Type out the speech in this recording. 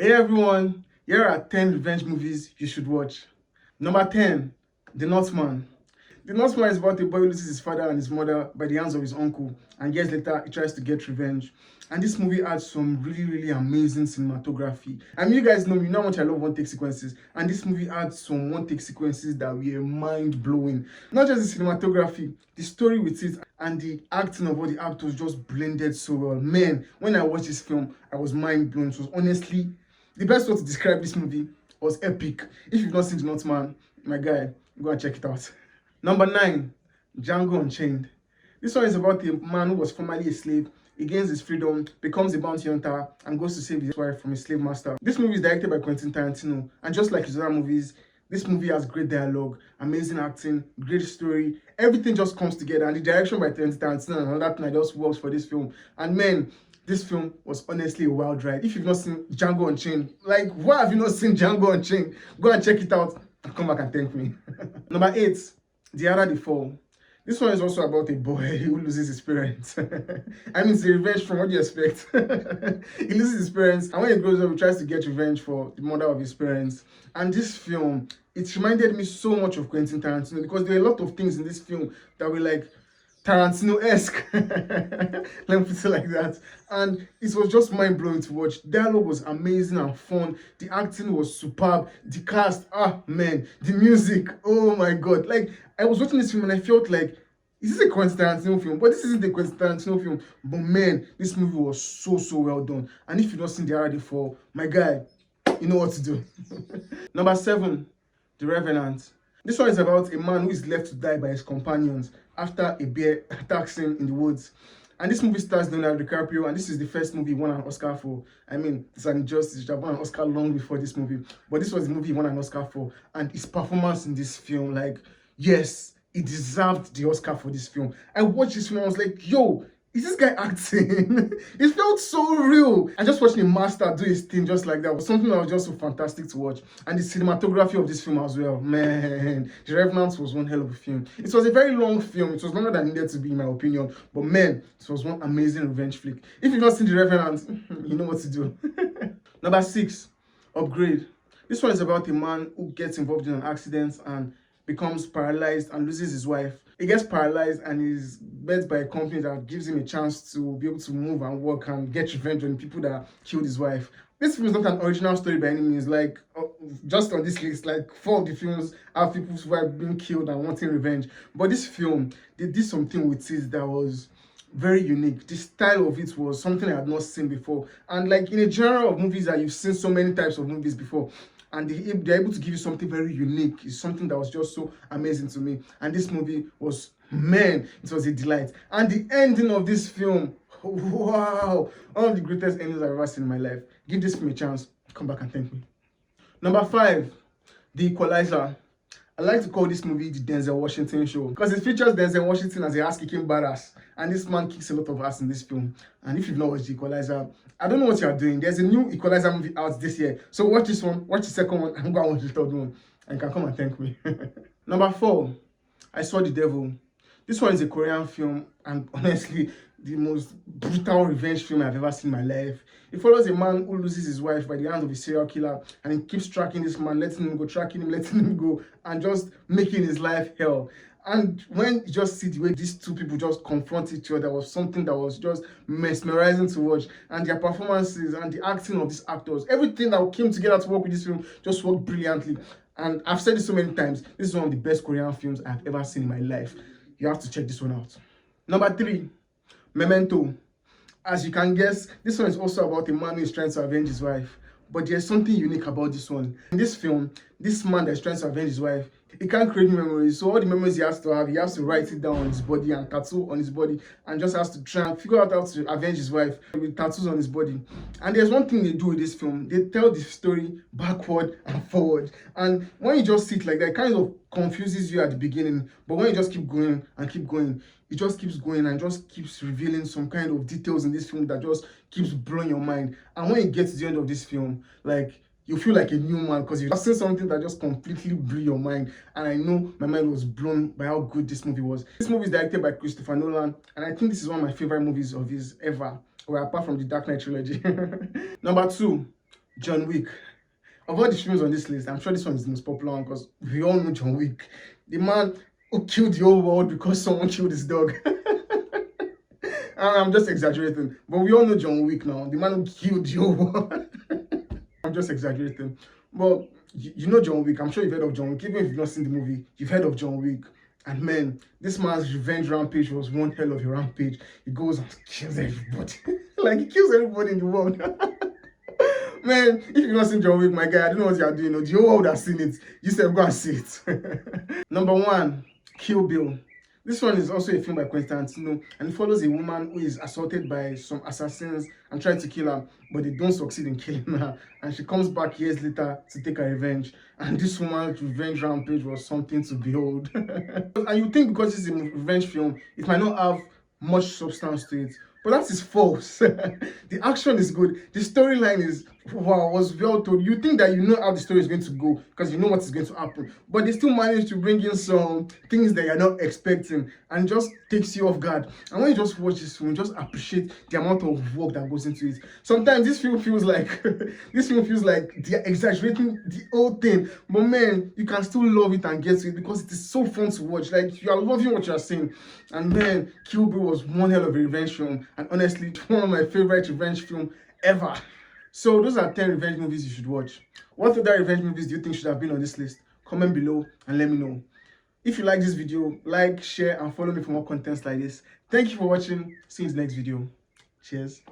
Hey everyone, here are 10 revenge movies you should watch. Number 10, The Northman. The Northman is about a boy who loses his father and his mother by the hands of his uncle, and years later he tries to get revenge. And this movie adds some really amazing cinematography. I mean, you guys know me, you know how much I love one-take sequences, and this movie adds some one-take sequences that were mind-blowing. Not just the cinematography, the story with it, and the acting of all the actors just blended so well. Man, when I watched this film, I was mind-blown. It was honestly the best way to describe this movie was epic. If you've not seen The Northman, my guy, go and check it out. Number 9, Django Unchained. This one is about a man who was formerly a slave. He gains his freedom, becomes a bounty hunter, and goes to save his wife from his slave master. This movie is directed by Quentin Tarantino, and just like his other movies, this movie has great dialogue, amazing acting, great story. Everything just comes together, and the direction by Quentin Tarantino and another thing that just works for this film. And man, this film was honestly a wild ride. If you've not seen Django Unchained, like, why have you not seen Django Unchained? Go and check it out and come back and thank me. Number 8, The Harder They Fall. This one is also about a boy who loses his parents. I mean, it's a revenge from what you expect. He loses his parents, and when he grows up, he tries to get revenge for the mother of his parents. And this film, it reminded me so much of Quentin Tarantino because there are a lot of things in this film that were like Tarantino-esque. Let me put it like that. And it was just mind-blowing to watch. Dialogue was amazing and fun. The acting was superb. The cast, man. The music, oh my god. Like, I was watching this film and I felt like, is this a Quentin Tarantino film? But this isn't a Quentin Tarantino film. But man, this movie was so well done. And if you've not seen The Harder They Fall, my guy, you know what to do. Number 7, The Revenant. This one is about a man who is left to die by his companions after a bear attacks him in the woods. And this movie stars Leonardo DiCaprio, and this is the first movie he won an Oscar for. I mean, it's an injustice. He should have won an Oscar long before this movie. But this was the movie he won an Oscar for. And his performance in this film, like, yes, he deserved the Oscar for this film. I watched this film and I was like, yo, is this guy acting? It felt so real. And just watching a master do his thing just like that was something that was just so fantastic to watch. And the cinematography of this film as well, man, The Revenant was one hell of a film. It was a very long film. It was longer than it needed to be, in my opinion. But man, it was one amazing revenge flick. If you've not seen The Revenant, you know what to do. Number 6, Upgrade. This one is about a man who gets involved in an accident and becomes paralyzed and loses his wife. He gets paralyzed and is met by a company that gives him a chance to be able to move and work and get revenge on people that killed his wife. This film is not an original story by any means. Like, just on this list, like 4 of the films have people's wife being killed and wanting revenge. But this film, they did something with it that was very unique. The style of it was something I had not seen before. And like in a genre of movies that you've seen so many types of movies before, and they're able to give you something very unique. It's something that was just so amazing to me. And this movie was, man, it was a delight. And the ending of this film, wow, one of the greatest endings I've ever seen in my life. Give this film a chance. Come back and thank me. Number 5, The Equalizer. I like to call this movie the Denzel Washington show because it features Denzel Washington as a ass-kicking badass, and this man kicks a lot of ass in this film. And if you've not watched The Equalizer, I don't know what you are doing. There's a new Equalizer movie out this year, so watch this one, watch the second one, and go and watch the third one, and you can come and thank me. Number 4, I Saw the Devil. This one is a Korean film, and honestly, the most brutal revenge film I've ever seen in my life. It follows a man who loses his wife by the hands of a serial killer, and he keeps tracking this man, letting him go, tracking him, letting him go, and just making his life hell. And when you just see the way these two people just confront each other was something that was just mesmerizing to watch. And their performances and the acting of these actors, everything that came together to work with this film just worked brilliantly. And I've said this so many times, this is one of the best Korean films I've ever seen in my life. You have to check this one out. Number 3, Memento. As you can guess, this one is also about a man who is trying to avenge his wife. But there's something unique about this one. In this film, this man that is trying to avenge his wife, he can't create memories. So all the memories he has to have, he has to write it down on his body and tattoo on his body, and just has to try and figure out how to avenge his wife with tattoos on his body. And there's one thing they do with this film. They tell the story backward and forward. And when you just see it like that, it kind of confuses you at the beginning. But when you just keep going and keep going, it just keeps going and just keeps revealing some kind of details in this film that just keeps blowing your mind. And when you get to the end of this film, like, you feel like a new man because you've seen something that just completely blew your mind. And I know my mind was blown by how good this movie was. This movie is directed by Christopher Nolan, and I think this is one of my favorite movies of his ever, or apart from the Dark Knight trilogy. Number 2, John Wick. Of all the films on this list, I'm sure this one is the most popular one because we all know John Wick. The man who killed the whole world because someone killed his dog. I'm just exaggerating, but we all know John Wick now. The man who killed the whole world. I'm just exaggerating. But you know John Wick. I'm sure you've heard of John Wick. Even if you've not seen the movie, you've heard of John Wick. And man, this man's revenge rampage was one hell of a rampage. He goes and kills everybody. Like, he kills everybody in the world. Man, if you've not seen John Wick, my guy, I don't know what you're doing. The whole world has seen it. You said go and see it. Number 1, Kill Bill. This one is also a film by Quentin Tarantino, and it follows a woman who is assaulted by some assassins and try to kill her, but they don't succeed in killing her. And she comes back years later to take her revenge. And this woman's revenge rampage was something to behold. And you think because it's a revenge film, it might not have much substance to it. But that is false. The action is good. The storyline is, wow, was well told. You think that you know how the story is going to go because you know what is going to happen. But they still manage to bring in some things that you're not expecting and just takes you off guard. And when you just watch this film, just appreciate the amount of work that goes into it. Sometimes this film feels like they're exaggerating the whole thing. But man, you can still love it and get to it because it is so fun to watch. Like, you are loving what you're seeing. And man, Kill Bill was one hell of a revenge film. And honestly, it's one of my favorite revenge films ever. So those are 10 revenge movies you should watch. What other revenge movies do you think should have been on this list? Comment below and let me know. If you like this video, like, share, and follow me for more contents like this. Thank you for watching. See you in the next video. Cheers.